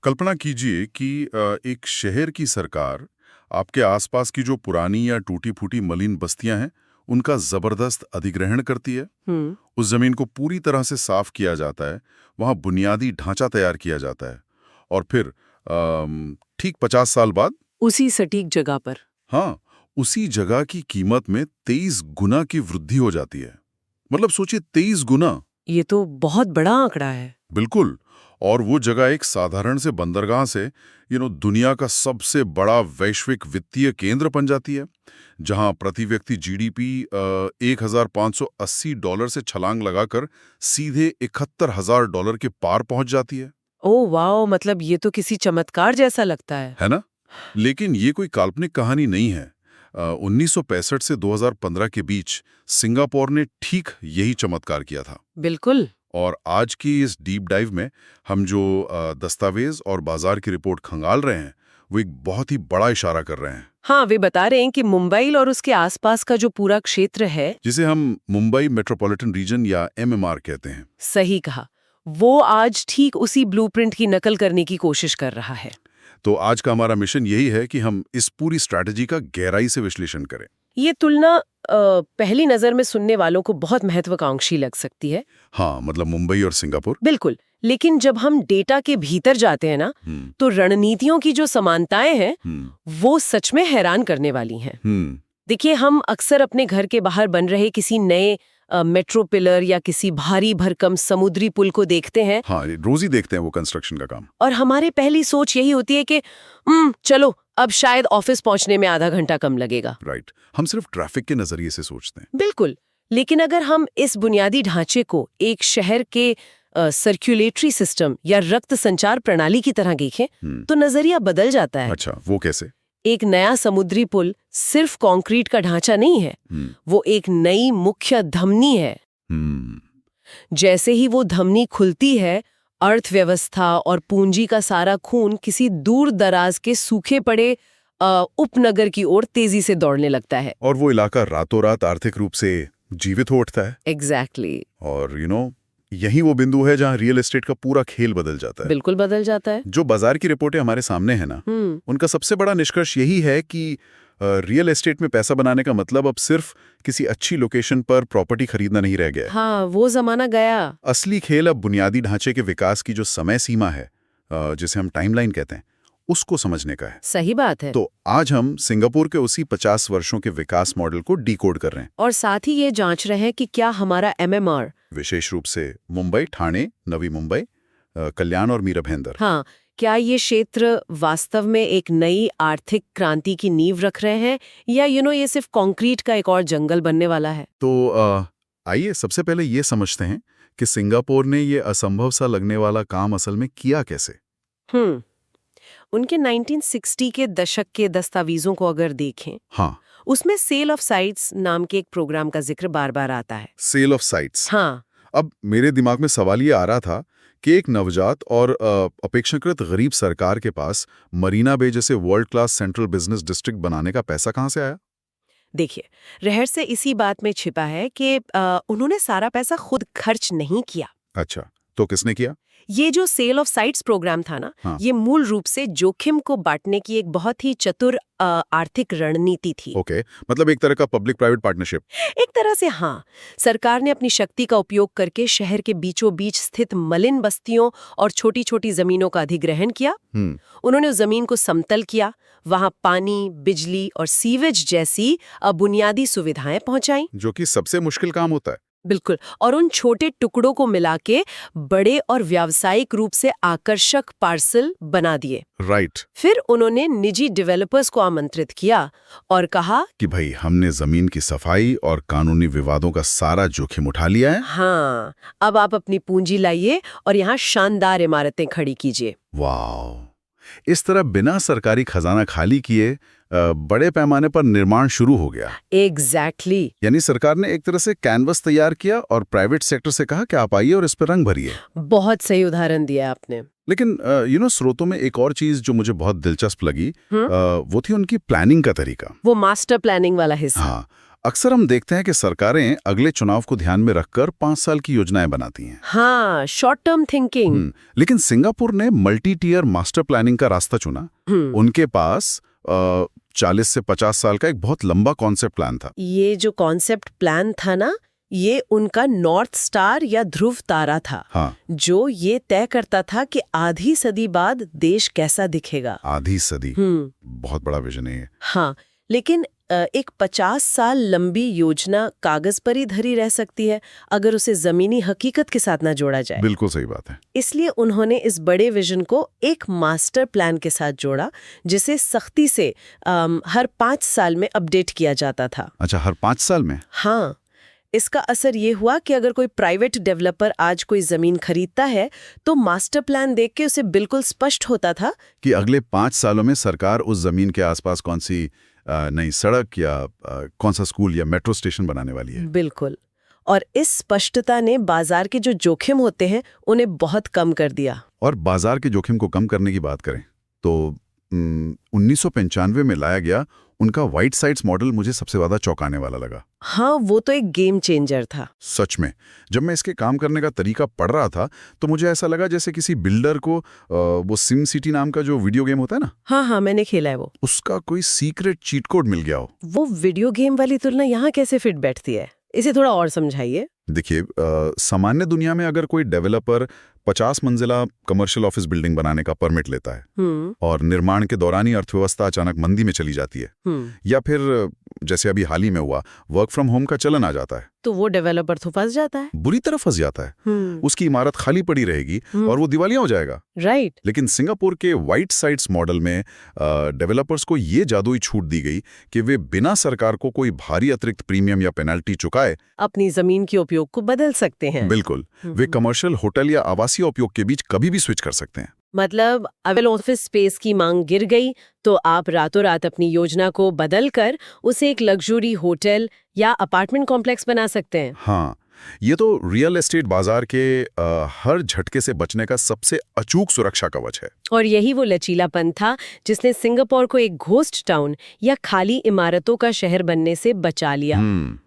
कल्पना कीजिए कि एक शहर की सरकार आपके आसपास की जो पुरानी या टूटी-फूटी मलिन बस्तियां हैं, उनका जबरदस्त अधिग्रहण करती है। हम्म। उस जमीन को पूरी तरह से साफ किया जाता है, वहां बुनियादी ढांचा तैयार किया जाता है और फिर ठीक 50 साल बाद, उसी सटीक जगह पर। हाँ, उसी जगह की कीमत में 23 गुना की वृद्धि हो जाती है। मतलब सोचिए 23 गुना। ये तो बहुत बड़ा आंकड़ा है। बिल्कुल। और वो जगह एक साधारण से बंदरगाह से दुनिया का सबसे बड़ा वैश्विक वित्तीय केंद्र बन जाती है, जहां प्रति व्यक्ति जीडीपी $1,580 से छलांग लगाकर सीधे $71,000 के पार पहुंच जाती है। ओह वाओ, मतलब ये तो किसी चमत्कार जैसा लगता है ना? लेकिन ये कोई काल्पनिक कहानी नहीं है। 1965 से 2015 के बीच सिंगापुर ने ठीक यही चमत्कार किया था। बिल्कुल। और आज की इस डीप डाइव में हम जो दस्तावेज और बाजार की रिपोर्ट खंगाल रहे हैं, वो एक बहुत ही बड़ा इशारा कर रहे हैं। हाँ, वे बता रहे हैं कि मुंबई और उसके आसपास का जो पूरा क्षेत्र है, जिसे हम मुंबई मेट्रोपॉलिटन रीजन या एमएमआर कहते हैं। सही कहा, वो आज ठीक उसी ब्लूप्रिंट की नकल करने की कोशिश कर रहा है। तो आज का हमारा मिशन यही है कि हम इस पूरी स्ट्रैटेजी का गहराई से विश्लेषण करें। ये तुलना पहली नजर में सुनने वालों को बहुत महत्वाकांक्षी लग सकती है। हाँ, मतलब मुंबई और सिंगापुर। बिल्कुल, लेकिन जब हम डेटा के भीतर जाते हैं ना, तो रणनीतियों की जो समानताएं हैं, वो सच में हैरान करने वाली हैं। देखिए, हम अक्सर अपने घर के बाहर बन रहे किसी नए मेट्रो पिलर या किसी भारी भरकम समुद्री पुल को देखते हैं। हाँ, रोज ही देखते हैं वो कंस्ट्रक्शन का काम। और हमारी पहली सोच यही होती है कि चलो अब शायद ऑफिस पहुंचने में आधा घंटा कम लगेगा। राइट, हम सिर्फ ट्रैफिक के नजरिए से सोचते हैं। बिल्कुल, लेकिन अगर हम इस बुनियादी ढांचे को एक शहर के सर्कुलेटरी सिस्टम या रक्त संचार प्रणाली की तरह देखें, तो नजरिया बदल जाता है। अच्छा, वो कैसे? एक नया समुद्री पुल सिर्फ कंक्रीट का ढांचा नहीं है, वो एक नई मुख्य धमनी है। जैसे ही वो धमनी खुलती है, अर्थव्यवस्था और पूंजी का सारा खून किसी दूर दराज के सूखे पड़े उपनगर की ओर तेजी से दौड़ने लगता है। और वो इलाका रातों रात आर्थिक रूप से जीवित हो उठता है। एग्जैक्टली। और यही वो बिंदु है जहां रियल एस्टेट का पूरा खेल बदल जाता है। बिल्कुल बदल जाता है। जो बाजार की रिपोर्टें हमारे सामने है ना, उनका सबसे बड़ा निष्कर्ष यही है कि रियल एस्टेट में पैसा बनाने का मतलब अब सिर्फ किसी अच्छी लोकेशन पर प्रॉपर्टी खरीदना नहीं रह गया। हाँ, वो जमाना गया। असली खेल अब बुनियादी ढांचे के विकास की जो समय सीमा है, जिसे हम टाइमलाइन कहते हैं, उसको समझने का है। सही बात है। तो आज हम सिंगापुर के उसी 50 वर्षों के विकास मॉडल को डिकोड कर रहे हैं। और साथ ही ये जांच रहे हैं कि क्या हमारा एमएमआर, विशेष रूप से मुंबई, ठाणे, नवी मुंबई, कल्याण और मीरा भाईंदर, हाँ, क्या ये क्षेत्र वास्तव में एक नई आर्थिक क्रांति की नींव रख रहे हैं, या ये सिर्फ कंक्रीट का एक और जंगल बनने वाला है। तो आइए सबसे पहले ये समझते हैं कि सिंगापुर ने ये असंभव सा लगने वाला काम असल में किया कैसे। उनके 1960 के दशक के दस्तावेजों को अगर देखें, हाँ, उसमें सेल ऑफ साइट्स नाम के एक प्रोग्राम का जिक्र बार बार आता है। Sale of sites. हाँ। अब मेरे दिमाग में सवाल ये आ रहा था कि एक नवजात और अपेक्षाकृत गरीब सरकार के पास मरीना बे जैसे world class central business district बनाने का पैसा कहाँ से आया? देखिए, रहस्य इसी बात में छिपा है कि उन्होंने सारा पैसा खुद खर्च नहीं किया। अच्छा, तो किसने किया? ये जो सेल ऑफ साइट्स प्रोग्राम था ना, हाँ। ये मूल रूप से जोखिम को बांटने की एक बहुत ही चतुर आर्थिक रणनीति थी। ओके, मतलब एक तरह का पब्लिक प्राइवेट पार्टनरशिप। एक तरह से हाँ, सरकार ने अपनी शक्ति का उपयोग करके शहर के बीचों बीच स्थित मलिन बस्तियों और छोटी छोटी जमीनों का अधिग्रहण किया। उन्होंने उस जमीन को समतल किया, वहां पानी, बिजली और सीवेज जैसी बुनियादी सुविधाएं पहुंचाई, जो कि सबसे मुश्किल काम होता है। बिल्कुल। और उन छोटे टुकड़ों को मिला के बड़े और व्यावसायिक रूप से आकर्षक पार्सल बना दिए। राइट। फिर उन्होंने निजी डेवलपर्स को आमंत्रित किया और कहा कि भाई, हमने जमीन की सफाई और कानूनी विवादों का सारा जोखिम उठा लिया है। हाँ, अब आप अपनी पूंजी लाइए और यहाँ शानदार इमारतें खड़ी कीजिए। वाह! इस तरह बिना सरकारी खजाना खाली किए बड़े पैमाने पर निर्माण शुरू हो गया। एग्जैक्टली। यानी सरकार ने एक तरह से कैनवस तैयार किया और प्राइवेट सेक्टर से कहा कि आप आइए और इस पर रंग भरिए। बहुत सही उदाहरण दिया आपने। लेकिन स्रोतों में एक और चीज जो मुझे बहुत दिलचस्प लगी, वो थी उनकी प्लानिंग का तरीका। वो मास्टर प्लानिंग वाला हिस्सा। हाँ, अक्सर हम देखते हैं कि सरकारें अगले चुनाव को ध्यान में रखकर 5 साल की योजनाएं बनाती हैं। हाँ, शॉर्ट टर्म थिंकिंग। लेकिन सिंगापुर ने मल्टी टियर मास्टर प्लानिंग का रास्ता चुना। उनके पास 40 से 50 साल का एक बहुत लंबा कॉन्सेप्ट प्लान था। ये जो कॉन्सेप्ट प्लान था ना, ये उनका नॉर्थ स्टार या ध्रुव तारा था। हाँ। जो ये तय करता था कि आधी सदी बाद देश कैसा दिखेगा। आधी सदी, बहुत बड़ा विजन है ये। हाँ, लेकिन एक 50 साल लंबी योजना कागज पर ही धरी रह सकती है अगर उसे जमीनी हकीकत के साथ ना जोड़ा जाए। बिल्कुल सही बात है। इसलिए उन्होंने इस बड़े विजन को एक मास्टर प्लान के साथ जोड़ा, जिसे सख्ती से हर 5 साल में अपडेट किया जाता था। अच्छा, हर 5 साल में? हाँ। इसका असर ये हुआ कि अगर कोई प्राइवेट डेवलपर आज कोई जमीन खरीदता है तो मास्टर प्लान देख के उसे बिल्कुल स्पष्ट होता था कि अगले 5 सालों में सरकार उस जमीन के आसपास कौन सी नई सड़क या कौन सा स्कूल या मेट्रो स्टेशन बनाने वाली है। बिल्कुल। और इस स्पष्टता ने बाजार के जो जोखिम होते हैं उन्हें बहुत कम कर दिया। और बाजार के जोखिम को कम करने की बात करें तो 1995 में लाया गया उनका व्हाइट साइड्स मॉडल मुझे सबसे ज्यादा चौंकाने वाला लगा। हाँ, वो तो एक गेम चेंजर था। सच में, जब मैं इसके काम करने का तरीका पढ़ रहा था तो मुझे ऐसा लगा जैसे किसी बिल्डर को वो सिम सिटी नाम का जो वीडियो गेम होता है ना, हाँ, मैंने खेला है वो, उसका कोई सीक्रेट चीट कोड मिल गया हो। वो वीडियो गेम वाली तुलना यहाँ कैसे फिट बैठती है, इसे थोड़ा और समझाइए। देखिए, सामान्य दुनिया में अगर कोई डेवलपर 50 मंजिला कमर्शियल ऑफिस बिल्डिंग बनाने का परमिट लेता है और निर्माण के दौरान ही अर्थव्यवस्था अचानक मंदी में चली जाती है, या फिर जैसे अभी हाल ही में हुआ वर्क फ्रॉम होम का चलन आ जाता है, तो वो डेवलपर तो फंस जाता है, बुरी तरह फंस जाता है। उसकी इमारत खाली पड़ी रहेगी और वो दिवालिया हो जाएगा। राइट। लेकिन सिंगापुर के व्हाइट साइड्स मॉडल में डेवलपर्स को ये जादुई छूट दी गई कि वे बिना सरकार को कोई भारी अतिरिक्त प्रीमियम या पेनल्टी चुकाए अपनी जमीन के उपयोग को बदल सकते हैं। बिल्कुल, वे कमर्शियल, होटल या आवासीय उपयोग के बीच कभी भी स्विच कर सकते हैं। मतलब अगर ऑफिस स्पेस की मांग गिर गई तो आप रातों रात अपनी योजना को बदलकर उसे एक लग्जरी होटल या अपार्टमेंट कॉम्प्लेक्स बना सकते हैं। हाँ, ये तो रियल एस्टेट बाजार के हर झटके से बचने का सबसे अचूक सुरक्षा कवच है। और यही वो लचीलापन था जिसने सिंगापुर को एक घोस्ट टाउन या खाली इमारतों का शहर बनने से बचा लिया।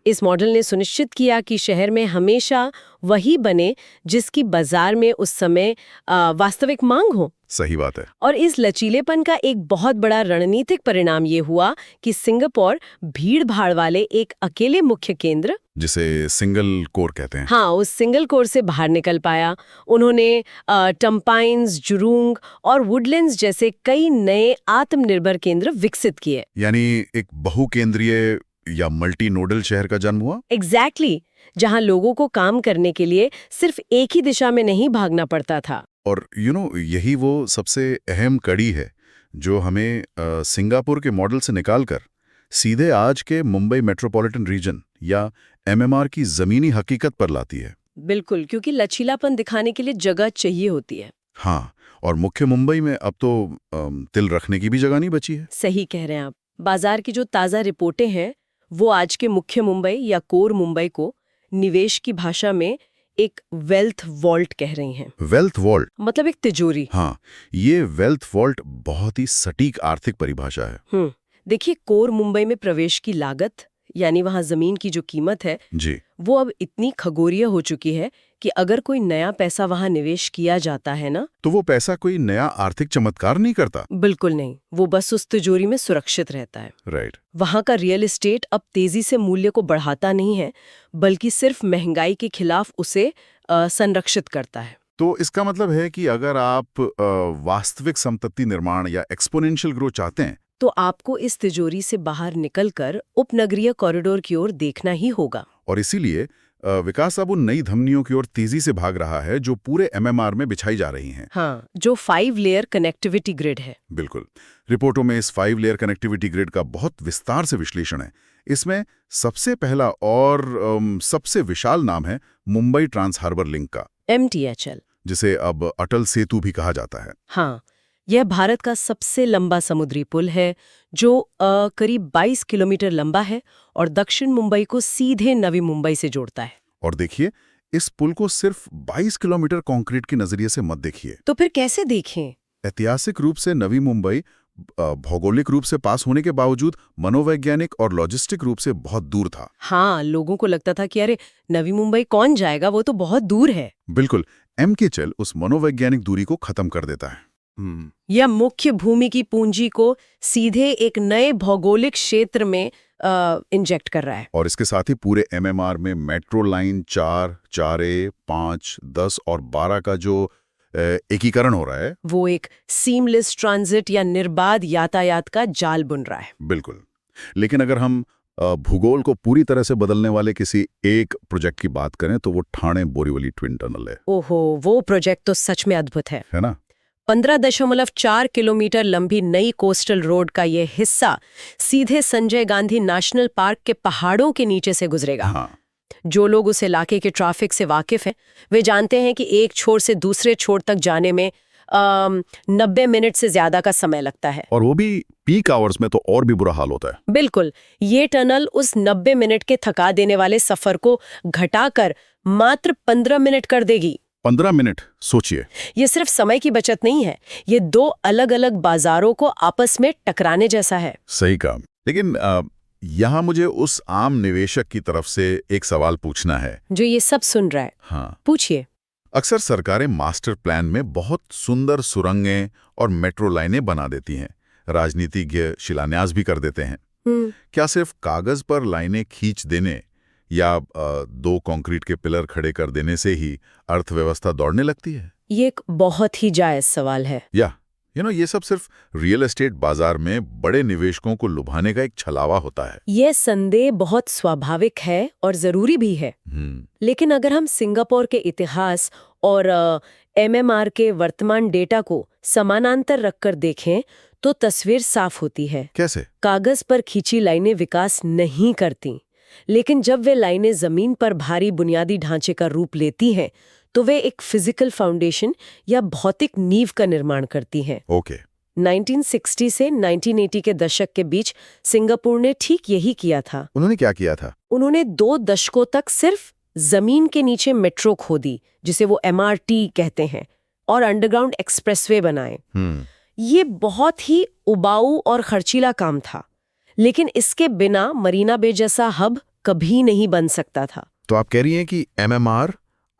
इस मॉडल ने सुनिश्चित किया कि शहर में हमेशा वही बने जिसकी बाजार में उस समय वास्तविक मांग हो। सही बात है। और इस लचीलेपन का एक बहुत बड़ा रणनीतिक परिणाम ये हुआ कि सिंगापुर भीड़ भाड़ वाले एक अकेले मुख्य केंद्र, जिसे सिंगल कोर कहते हैं, हाँ, उस सिंगल कोर से बाहर निकल पाया। उन्होंने टम्पाइन्स, जुरूंग और वुडलैंड्स जैसे कई नए आत्मनिर्भर केंद्र विकसित किए। यानी एक बहुकेंद्रीय या मल्टी नोडल शहर का जन्म हुआ। एग्जैक्टली, जहां लोगों को काम करने के लिए सिर्फ एक ही दिशा में नहीं भागना पड़ता था। और यही वो सबसे अहम कड़ी है जो हमें सिंगापुर के मॉडल से निकालकर सीधे आज के मुंबई मेट्रोपॉलिटन रीजन या एमएमआर की जमीनी हकीकत पर लाती है। बिल्कुल, क्योंकि लचीलापन दिखाने के लिए जगह चाहिए होती है। हाँ, और मुख्य मुंबई में अब तो तिल रखने की भी जगह नहीं बची है। सही कह रहे हैं आप। बाजार की जो ताज़ा रिपोर्टें हैं वो आज के मुख्य मुंबई या कोर मुंबई को निवेश की भाषा में एक वेल्थ वॉल्ट कह रही हैं। वेल्थ वॉल्ट मतलब एक तिजोरी। हाँ, ये वेल्थ वॉल्ट बहुत ही सटीक आर्थिक परिभाषा है। देखिए, कोर मुंबई में प्रवेश की लागत यानी वहां जमीन की जो कीमत है जी, वो अब इतनी खगोलीय हो चुकी है कि अगर कोई नया पैसा वहां निवेश किया जाता है ना, तो वो पैसा कोई नया आर्थिक चमत्कार नहीं करता। बिल्कुल नहीं, वो बस उस तिजोरी में सुरक्षित रहता है। राइट। वहां का रियल एस्टेट अब तेजी से मूल्य को बढ़ाता नहीं है, बल्कि सिर्फ महंगाई के खिलाफ उसे संरक्षित करता है। तो इसका मतलब है कि अगर आप वास्तविक संपत्ति निर्माण या एक्सपोनेंशियल ग्रोथ चाहते हैं तो आपको इस तिजोरी से बाहर निकलकर उपनगरीय कॉरिडोर की ओर देखना ही होगा। और इसीलिए विकास अब उन नई धमनियों की ओर तेजी से भाग रहा है जो पूरे एमएमआर में बिछाई जा रही हैं। हाँ, जो 5 लेयर कनेक्टिविटी ग्रिड है। बिल्कुल। रिपोर्टों में इस 5 लेयर कनेक्टिविटी ग्रिड का बहुत विस्तार से विश्लेषण है। इसमें सबसे पहला और सबसे विशाल नाम है मुंबई ट्रांस हार्बर लिंक का, MTHL, जिसे अब अटल सेतु भी कहा जाता है। हाँ, यह भारत का सबसे लंबा समुद्री पुल है जो करीब 22 किलोमीटर लंबा है और दक्षिण मुंबई को सीधे नवी मुंबई से जोड़ता है। और देखिए, इस पुल को सिर्फ 22 किलोमीटर कंक्रीट के नजरिए से मत देखिए। तो फिर कैसे देखें? ऐतिहासिक रूप से नवी मुंबई भौगोलिक रूप से पास होने के बावजूद मनोवैज्ञानिक और लॉजिस्टिक रूप से बहुत दूर था। हाँ, लोगों को लगता था कि अरे नवी मुंबई कौन जाएगा, वो तो बहुत दूर है। बिल्कुल, MKCHL उस मनोवैज्ञानिक दूरी को खत्म कर देता है। यह मुख्य भूमि की पूंजी को सीधे एक नए भौगोलिक क्षेत्र में इंजेक्ट कर रहा है। और इसके साथ ही पूरे MMR में मेट्रो लाइन 4, 4A, 5, 10 और 12 का जो एकीकरण हो रहा है, वो एक सीमलेस ट्रांजिट या निर्बाध यातायात का जाल बुन रहा है। बिल्कुल। लेकिन अगर हम भूगोल को पूरी तरह से बदलने वाले किसी एक प्रोजेक्ट की बात करें तो वो ठाणे बोरीवली ट्विन टनल है। ओहो, वो प्रोजेक्ट तो सच में अद्भुत है ना? 15.4 किलोमीटर लंबी नई कोस्टल रोड का ये हिस्सा सीधे संजय गांधी नेशनल पार्क के पहाड़ों के नीचे से गुजरेगा। हाँ। जो लोग उस इलाके के ट्रैफिक से वाकिफ हैं, वे जानते हैं कि एक छोर से दूसरे छोर तक जाने में 90 मिनट से ज्यादा का समय लगता है। और वो भी पीक आवर्स में तो और भी बुरा हाल होता है। बिल्कुल, ये टनल उस 90 मिनट के थका देने वाले सफर को घटाकर मात्र 15 मिनट कर देगी। 15 मिनट, सोचिए। ये सिर्फ समय की बचत नहीं है, ये दो अलग अलग बाजारों को आपस में टकराने जैसा है। सही कहा। लेकिन यहाँ मुझे उस आम निवेशक की तरफ से एक सवाल पूछना है जो ये सब सुन रहा है। हाँ, पूछिए। अक्सर सरकारें मास्टर प्लान में बहुत सुंदर सुरंगें और मेट्रो लाइनें बना देती हैं, राजनीतिज्ञ शिलान्यास भी कर देते हैं। क्या सिर्फ कागज पर लाइनें खींच देने या 2 कंक्रीट के पिलर खड़े कर देने से ही अर्थव्यवस्था दौड़ने लगती है? ये एक बहुत ही जायज सवाल है। या ये सब सिर्फ रियल एस्टेट बाजार में बड़े निवेशकों को लुभाने का एक छलावा होता है। ये संदेह बहुत स्वाभाविक है और जरूरी भी है। लेकिन अगर हम सिंगापुर के इतिहास और MMR के वर्तमान डेटा को समानांतर रखकर देखें तो तस्वीर साफ होती है। कैसे? कागज पर खींची लाइनें विकास नहीं करती, लेकिन जब वे लाइनें जमीन पर भारी बुनियादी ढांचे का रूप लेती हैं तो वे एक फिजिकल फाउंडेशन या भौतिक नींव का निर्माण करती हैं। ओके। 1960 से 1980 के दशक के बीच सिंगापुर ने ठीक यही किया था। उन्होंने क्या किया था? उन्होंने 2 दशकों तक सिर्फ जमीन के नीचे मेट्रो खोदी, जिसे वो MRT कहते हैं, और अंडरग्राउंड एक्सप्रेसवे बनाए। ये बहुत ही उबाऊ और खर्चीला काम था, लेकिन इसके बिना मरीना बे जैसा हब कभी नहीं बन सकता था। तो आप कह रही हैं कि MMR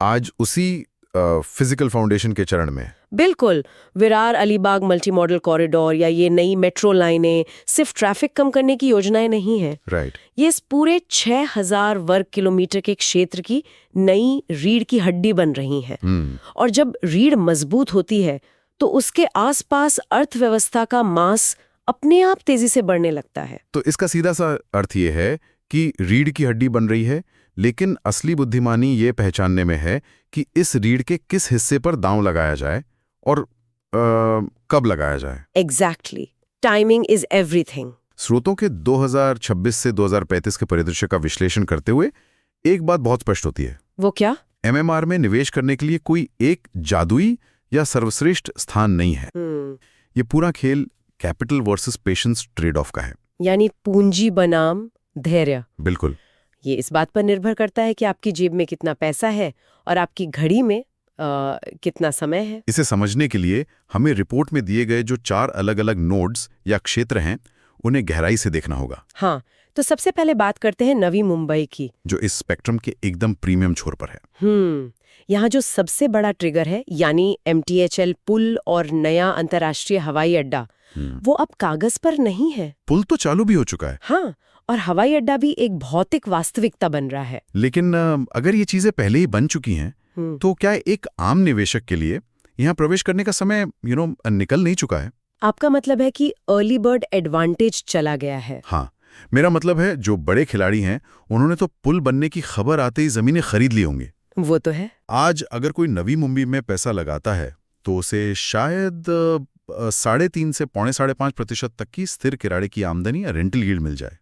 आज उसी फिजिकल फाउंडेशन के चरण में? बिल्कुल। Virar Alibag multi modal corridor या ये नई मेट्रो लाइनें सिर्फ ट्रैफिक कम करने की योजनाएं नहीं हैं। राइट। ये इस पूरे 6000 वर्ग किलोमीटर के क्षेत्र की नई रीढ़ की हड्डी बन रही हैं। और जब रीढ़ मजबूत होती है तो उसके आसपास अर्थव्यवस्था का मास अपने आप तेजी से बढ़ने लगता है। तो इसका सीधा सा अर्थ ये है कि रीढ़ की हड्डी बन रही है, लेकिन असली बुद्धिमानी ये पहचानने में है कि इस रीढ़ के किस हिस्से पर दांव लगाया जाए और कब लगाया जाए। Exactly, timing is everything. स्रोतों के 2026 से 2035 के परिदृश्य का विश्लेषण करते हुए एक बात बहुत स्पष्ट होती है। वो क्या? MMR में निवेश करने के लिए कोई एक जादुई या सर्वश्रेष्ठ स्थान नहीं है। ये पूरा खेल capital versus patience trade off का है, यानी पूंजी बनाम धैर्य। बिल्कुल। ये इस बात पर निर्भर करता है कि आपकी जेब में कितना पैसा है और आपकी घड़ी में कितना समय है। इसे समझने के लिए हमें रिपोर्ट में दिए गए जो 4 अलग अलग नोड्स या क्षेत्र हैं उन्हें गहराई से देखना होगा। हाँ, तो सबसे पहले बात करते हैं नवी मुंबई की, जो इस स्पेक्ट्रम के एकदम प्रीमियम छोर पर है। यहाँ जो सबसे बड़ा ट्रिगर है, यानी MTHL पुल और नया अंतर्राष्ट्रीय हवाई अड्डा, वो अब कागज पर नहीं है। पुल तो चालू भी हो चुका है। हाँ, और हवाई अड्डा भी एक भौतिक वास्तविकता बन रहा है। लेकिन अगर ये चीजें पहले ही बन चुकी हैं तो क्या एक आम निवेशक के लिए यहाँ प्रवेश करने का समय निकल नहीं चुका है? आपका मतलब है कि अर्ली बर्ड एडवांटेज चला गया है? हाँ, मेरा मतलब है जो बड़े खिलाड़ी हैं उन्होंने तो पुल बनने की खबर आते ही जमीनें खरीद ली होंगी। वो तो है। आज अगर कोई नवी मुंबई में पैसा लगाता है तो उसे शायद 3.5 से 4.5% तक की स्थिर किराए की आमदनी या रेंटल यील्ड मिल जाए।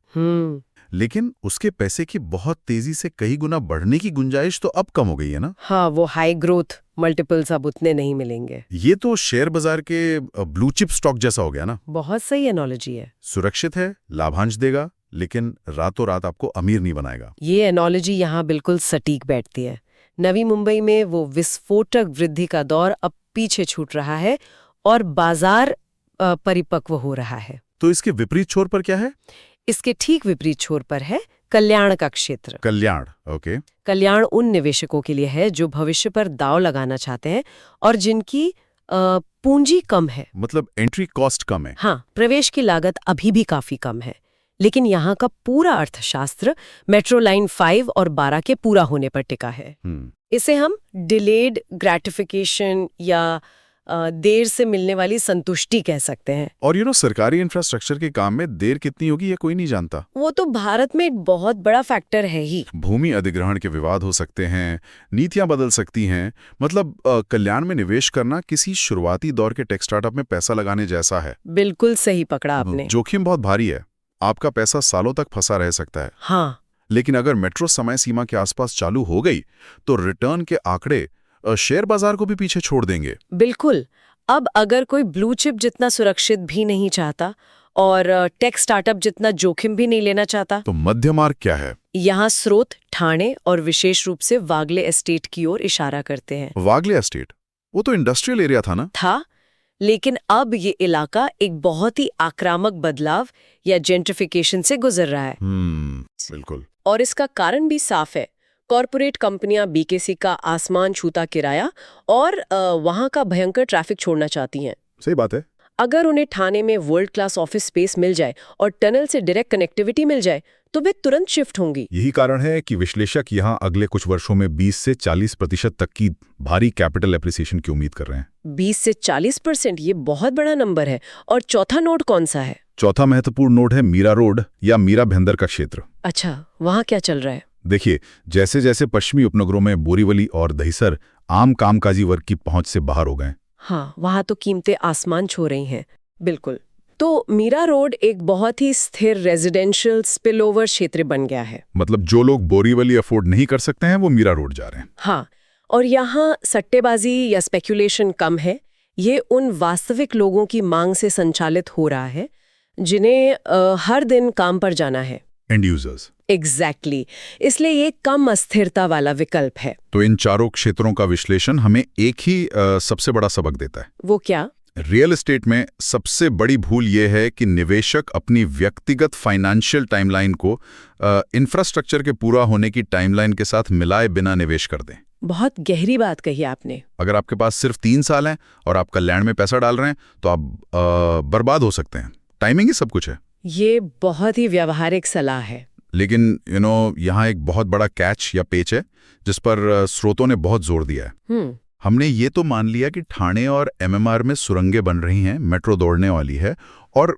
लेकिन उसके पैसे की बहुत तेजी से कई गुना बढ़ने की गुंजाइश तो अब कम हो गई है ना? हाँ, वो हाई ग्रोथ मल्टीपल्स अब उतने नहीं मिलेंगे। ये तो शेयर बाजार के ब्लू चिप स्टॉक जैसा हो गया ना। बहुत सही एनोलॉजी है। सुरक्षित है, लाभांश देगा, लेकिन रातों रात आपको अमीर नहीं बनाएगा। ये एनोलॉजी यहाँ बिल्कुल सटीक बैठती है। नवी मुंबई में वो विस्फोटक वृद्धि का दौर अब पीछे छूट रहा है और बाजार परिपक्व हो रहा है। तो इसके विपरीत छोर पर क्या है? इसके ठीक विपरीत छोर पर है कल्याण का क्षेत्र। कल्याण, ओके। कल्याण उन निवेशकों के लिए है जो भविष्य पर दांव लगाना चाहते हैं और जिनकी पूंजी कम है। मतलब एंट्री कॉस्ट कम है। हाँ, प्रवेश की लागत अभी भी काफी कम है। लेकिन यहाँ का पूरा अर्थशास्त्र मेट्रो लाइन 5 और 12 के पूरा होने पर टिका है। इसे हम डिलेड ग्रेटिफिकेशन या देर से मिलने वाली संतुष्टि कह सकते हैं। और सरकारी इंफ्रास्ट्रक्चर के काम में देर कितनी होगी ये कोई नहीं जानता। वो तो भारत में एक बहुत बड़ा फैक्टर है ही। भूमि अधिग्रहण के विवाद हो सकते हैं, नीतियां बदल सकती हैं। मतलब कल्याण में निवेश करना किसी शुरुआती दौर के टेक स्टार्टअप में पैसा लगाने जैसा है। बिल्कुल सही पकड़ा आपने। जोखिम बहुत भारी है, आपका पैसा सालों तक फंसा रह सकता है। हाँ, लेकिन अगर मेट्रो समय सीमा के आसपास चालू हो गई तो रिटर्न के आंकड़े शेयर बाजार को भी पीछे छोड़ देंगे। बिल्कुल। अब अगर कोई ब्लू चिप जितना सुरक्षित भी नहीं चाहता और टेक स्टार्टअप जितना जोखिम भी नहीं लेना चाहता, तो मध्य मार्ग क्या है? यहाँ स्रोत ठाणे और विशेष रूप से वागले एस्टेट की ओर इशारा करते हैं। वागले एस्टेट, वो तो इंडस्ट्रियल एरिया था ना? था, लेकिन अब ये इलाका एक बहुत ही आक्रामक बदलाव या जेंट्रिफिकेशन से गुजर रहा है। बिल्कुल। और इसका कारण भी साफ है। कॉरपोरेट कंपनियां बीकेसी का आसमान छूता किराया और वहां का भयंकर ट्रैफिक छोड़ना चाहती हैं। सही बात है। अगर उन्हें ठाणे में वर्ल्ड क्लास ऑफिस स्पेस मिल जाए और टनल से डायरेक्ट कनेक्टिविटी मिल जाए तो वे तुरंत शिफ्ट होंगी। यही कारण है कि विश्लेषक यहाँ अगले कुछ वर्षों में 20 से 40% तक की भारी कैपिटल एप्रिसिएशन की उम्मीद कर रहे हैं। 20 से 40%, ये बहुत बड़ा नंबर है। और चौथा नोड कौन सा है? चौथा महत्वपूर्ण नोड है मीरा रोड या मीरा भेंदर का क्षेत्र। अच्छा, वहाँ क्या चल रहा है? देखिए, जैसे जैसे पश्चिमी उपनगरों में बोरीवली और दहिसर आम कामकाजी वर्ग की पहुंच से बाहर हो गए। हाँ, वहाँ तो कीमतें आसमान छू रही हैं। बिल्कुल। तो मीरा रोड एक बहुत ही स्थिर रेजिडेंशियल स्पिलओवर क्षेत्र बन गया है। मतलब जो लोग बोरीवली अफोर्ड नहीं कर सकते हैं वो मीरा रोड जा रहे हैं। हाँ, और यहाँ सट्टेबाजी या स्पेकुलेशन कम है। ये उन वास्तविक लोगों की मांग से संचालित हो रहा है जिन्हें हर दिन काम पर जाना है। And users. एग्जैक्टली। इसलिए ये कम अस्थिरता वाला विकल्प है। तो इन चारों क्षेत्रों का विश्लेषण हमें एक ही सबसे बड़ा सबक देता है। वो क्या? रियल एस्टेट में सबसे बड़ी भूल यह है कि निवेशक अपनी व्यक्तिगत फाइनेंशियल टाइमलाइन को इंफ्रास्ट्रक्चर के पूरा होने की टाइमलाइन के साथ मिलाए बिना निवेश कर दें। बहुत गहरी बात कही आपने। अगर आपके पास सिर्फ 3 साल हैं और आप कल्याण में पैसा डाल रहे हैं तो आप बर्बाद हो सकते हैं। टाइमिंग ही सब कुछ है। ये बहुत ही व्यावहारिक सलाह है। लेकिन यहाँ एक बहुत बड़ा कैच या पेच है जिस पर स्रोतों ने बहुत जोर दिया है। हमने ये तो मान लिया कि ठाणे और एमएमआर में सुरंगें बन रही हैं, मेट्रो दौड़ने वाली है, और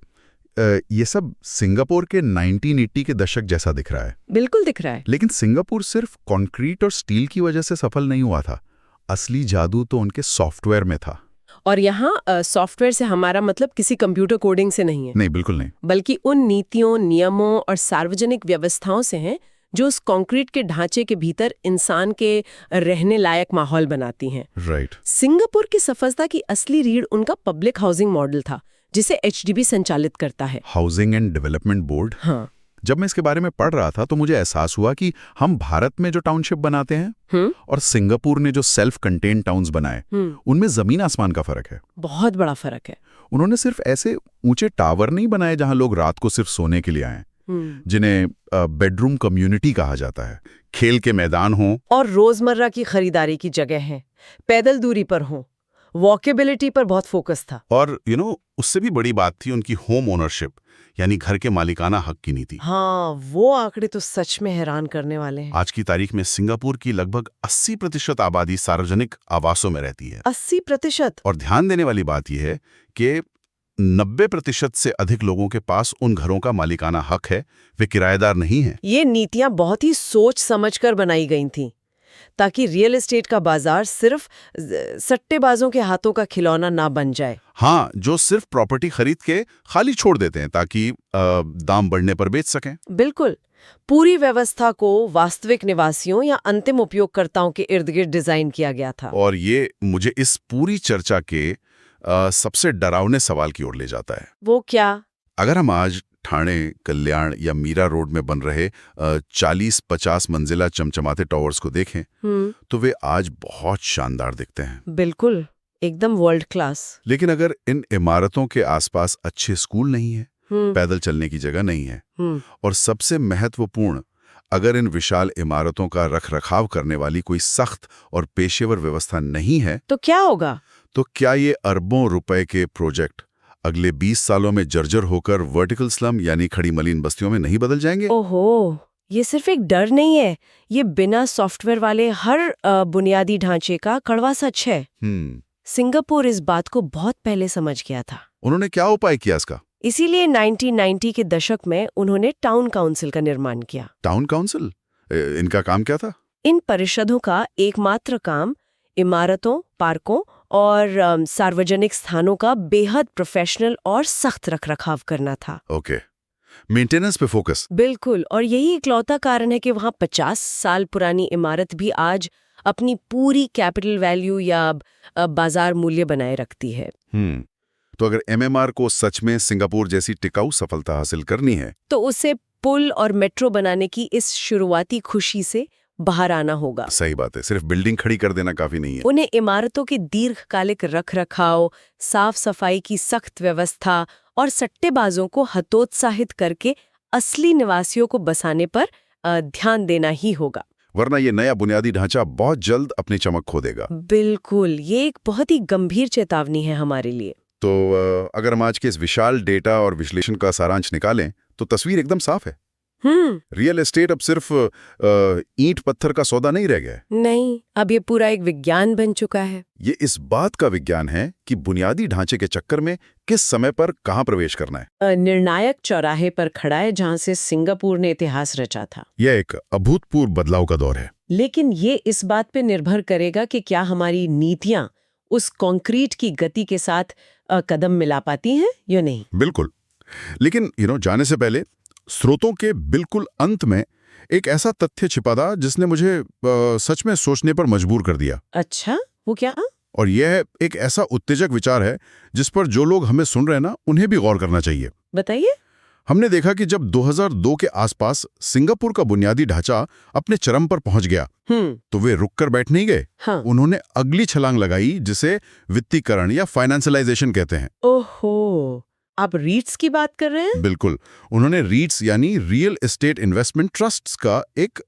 ये सब सिंगापुर के 1980 के दशक जैसा दिख रहा है। बिल्कुल दिख रहा है। लेकिन सिंगापुर सिर्फ कंक्रीट और स्टील की वजह से सफल नहीं हुआ था। असली जादू तो उनके सॉफ्टवेयर में था। और यहाँ सॉफ्टवेयर से हमारा मतलब किसी कंप्यूटर कोडिंग से नहीं है। नहीं, बिल्कुल नहीं। बल्कि उन नीतियों, नियमों और सार्वजनिक व्यवस्थाओं से हैं जो उस कंक्रीट के ढांचे के भीतर इंसान के रहने लायक माहौल बनाती हैं। राइट। सिंगापुर की सफलता की असली रीढ़ उनका पब्लिक हाउसिंग मॉडल था जिसे एचडीबी संचालित करता है। Housing and development board. हाँ। जब मैं इसके बारे में पढ़ रहा था तो मुझे एहसास हुआ कि हम भारत में जो टाउनशिप बनाते हैं और सिंगापुर ने जो सेल्फ कंटेन्ड टाउन्स बनाए उनमें जमीन आसमान का फर्क है। बहुत बड़ा फर्क है। उन्होंने सिर्फ ऐसे ऊंचे टावर नहीं बनाए जहां लोग रात को सिर्फ सोने के लिए आए, जिन्हें बेडरूम कम्युनिटी कहा जाता है। खेल के मैदान हों और रोजमर्रा की खरीदारी की जगह हैं, पैदल दूरी पर हों। वॉकेबिलिटी पर बहुत फोकस था। और उससे भी बड़ी बात थी उनकी होम ओनरशिप, यानी घर के मालिकाना हक की नीति। हाँ, वो आंकड़े तो सच में हैरान करने वाले हैं। आज की तारीख में सिंगापुर की लगभग 80% आबादी सार्वजनिक आवासों में रहती है। 80%? और ध्यान देने वाली बात यह है कि 90% से अधिक लोगों के पास उन घरों का मालिकाना हक है, वे किराएदार नहीं हैं। ये नीतियां बहुत ही सोच समझकर बनाई गई थीं ताकि रियल एस्टेट का बाजार सिर्फ सट्टेबाजों के हाथों का खिलौना ना बन जाए। हाँ, जो सिर्फ प्रॉपर्टी खरीद के खाली छोड़ देते हैं ताकि दाम बढ़ने पर बेच सकें। बिल्कुल। पूरी व्यवस्था को वास्तविक निवासियों या अंतिम उपयोगकर्ताओं के इर्द गिर्द डिजाइन किया गया था। और ये मुझे इस पूरी चर्चा के सबसे डरावने सवाल की ओर ले जाता है। वो क्या? अगर हम आज ठाणे, कल्याण या मीरा रोड में बन रहे 40-50 मंजिला चमचमाते टावर्स को देखें तो वे आज बहुत शानदार दिखते हैं। बिल्कुल। एकदम वर्ल्ड क्लास। लेकिन अगर इन इमारतों के आसपास अच्छे स्कूल नहीं है, हम्म पैदल चलने की जगह नहीं है, हम्म और सबसे महत्वपूर्ण, अगर इन विशाल इमारतों का रखरखाव करने वाली कोई सख्त और पेशेवर व्यवस्था नहीं है, तो क्या होगा? तो क्या ये अरबों रुपए के प्रोजेक्ट अगले 20 सालों में जर्जर होकर वर्टिकल स्लम यानी खड़ी मलिन बस्तियों में नहीं बदल जाएंगे? ओहो, ये सिर्फ एक डर नहीं है, ये बिना सॉफ्टवेयर वाले हर बुनियादी ढांचे का कड़वा सच है। सिंगापुर इस बात को बहुत पहले समझ गया था। उन्होंने क्या उपाय किया इसका? इसीलिए 1990 के दशक में उन्होंने टाउन काउंसिल का निर्माण किया। Town council? इनका काम क्या था? इन परिषदों का एकमात्र काम इमारतों, पार्कों और सार्वजनिक स्थानों का बेहद प्रोफेशनल और सख्त रखरखाव करना था। ओके, मेंटेनेंस पे फोकस। बिल्कुल, और यही इकलौता कारण है कि वहाँ 50 साल पुरानी इमारत भी आज अपनी पूरी कैपिटल वैल्यू या बाजार मूल्य बनाए रखती है। तो अगर एमएमआर को सच में सिंगापुर जैसी टिकाऊ सफलता हासिल करनी है, तो उसे पुल और मेट्रो बनाने की इस शुरुआती खुशी से बाहर आना होगा। सही बात है, सिर्फ बिल्डिंग खड़ी कर देना काफी नहीं है। उन्हें इमारतों के दीर्घकालिक रखरखाव, साफ सफाई की सख्त व्यवस्था और सट्टेबाजों को हतोत्साहित करके असली निवासियों को बसाने पर ध्यान देना ही होगा, वरना ये नया बुनियादी ढांचा बहुत जल्द अपनी चमक खो देगा। बिल्कुल, ये एक बहुत ही गंभीर चेतावनी है हमारे लिए। तो अगर हम आज के इस विशाल डेटा और विश्लेषण का सारांश निकालें तो तस्वीर एकदम साफ है। रियल एस्टेट अब सिर्फ ईंट पत्थर का सौदा नहीं रह गया है। नहीं, अब ये पूरा एक विज्ञान बन चुका है। ये इस बात का विज्ञान है कि बुनियादी ढांचे के चक्कर में किस समय पर कहां प्रवेश करना है। निर्णायक चौराहे पर खड़ा है जहां से सिंगापुर ने इतिहास रचा था। यह एक अभूतपूर्व बदलाव का दौर है। लेकिन ये इस बात पे निर्भर करेगा कि क्या हमारी नीतियां उस कंक्रीट की गति के साथ कदम मिला पाती हैं या नहीं। बिल्कुल, लेकिन जाने से पहले स्रोतों के बिल्कुल अंत में एक ऐसा तथ्य छिपा था जिसने मुझे सच में सोचने पर मजबूर कर दिया। अच्छा, वो क्या? और यह एक ऐसा उत्तेजक विचार है जिस पर जो लोग हमें सुन रहे हैं ना, उन्हें भी गौर करना चाहिए। बताइए। हमने देखा कि जब 2002 के आसपास सिंगापुर का बुनियादी ढांचा अपने चरम पर पहुंच गया, तो वे रुककर बैठ नहीं गए। हाँ। उन्होंने अगली छलांग लगाई, जिसे वित्तीकरण या फाइनेंशियलाइजेशन कहते हैं। ओहो, आप रीट्स की बात कर रहे हैं? बिल्कुल, उन्होंने रीट्स यानी रियल एस्टेट इन्वेस्टमेंट ट्रस्ट्स का एक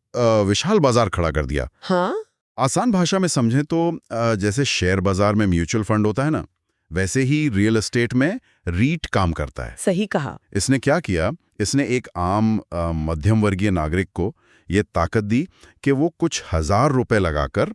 विशाल बाजार खड़ा कर दिया। हाँ? आसान भाषा में समझें तो जैसे शेयर बाजार में म्यूचुअल फंड होता है ना, वैसे ही रियल एस्टेट में रीट काम करता है। सही कहा। इसने क्या किया, इसने एक आम मध्यम वर्गीय नागरिक को ये ताकत दी कि वो कुछ $1000 लगाकर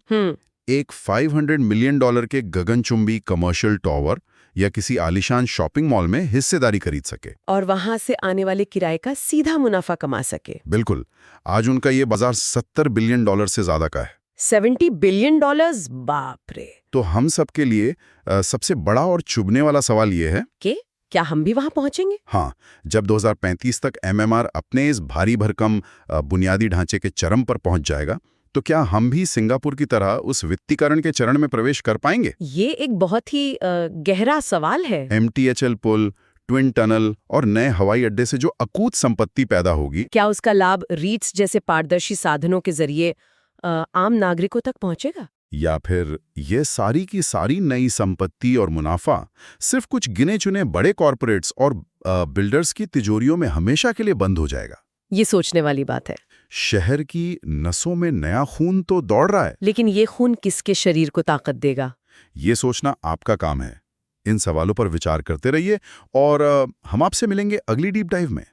एक $500 मिलियन के गगनचुंबी कमर्शियल टावर या किसी आलीशान शॉपिंग मॉल में हिस्सेदारी खरीद सके और वहां से आने वाले किराए का सीधा मुनाफा कमा सके। बिल्कुल, आज उनका ये बाजार $70 बिलियन से ज्यादा का है। $70 बिलियन? बाप रे। तो हम सबके लिए सबसे बड़ा और चुभने वाला सवाल ये है कि क्या हम भी वहां पहुंचेंगे? हाँ, जब 2035 तक एमएमआर अपने इस भारी भरकम बुनियादी ढांचे के चरम पर पहुंच जाएगा, तो क्या हम भी सिंगापुर की तरह उस वित्तीकरण के चरण में प्रवेश कर पाएंगे? ये एक बहुत ही गहरा सवाल है। MTHL पुल, ट्विन टनल और नए हवाई अड्डे से जो अकूत संपत्ति पैदा होगी, क्या उसका लाभ रीट्स जैसे पारदर्शी साधनों के जरिए आम नागरिकों तक पहुंचेगा? या फिर ये सारी की सारी नई संपत्ति और मुनाफा सिर्फ कुछ गिने चुने बड़े कॉरपोरेट्स और बिल्डर्स की तिजोरियों में हमेशा के लिए बंद हो जाएगा? ये सोचने वाली बात है। शहर की नसों में नया खून तो दौड़ रहा है, लेकिन ये खून किसके शरीर को ताकत देगा? ये सोचना आपका काम है। इन सवालों पर विचार करते रहिए और हम आपसे मिलेंगे अगली डीप डाइव में।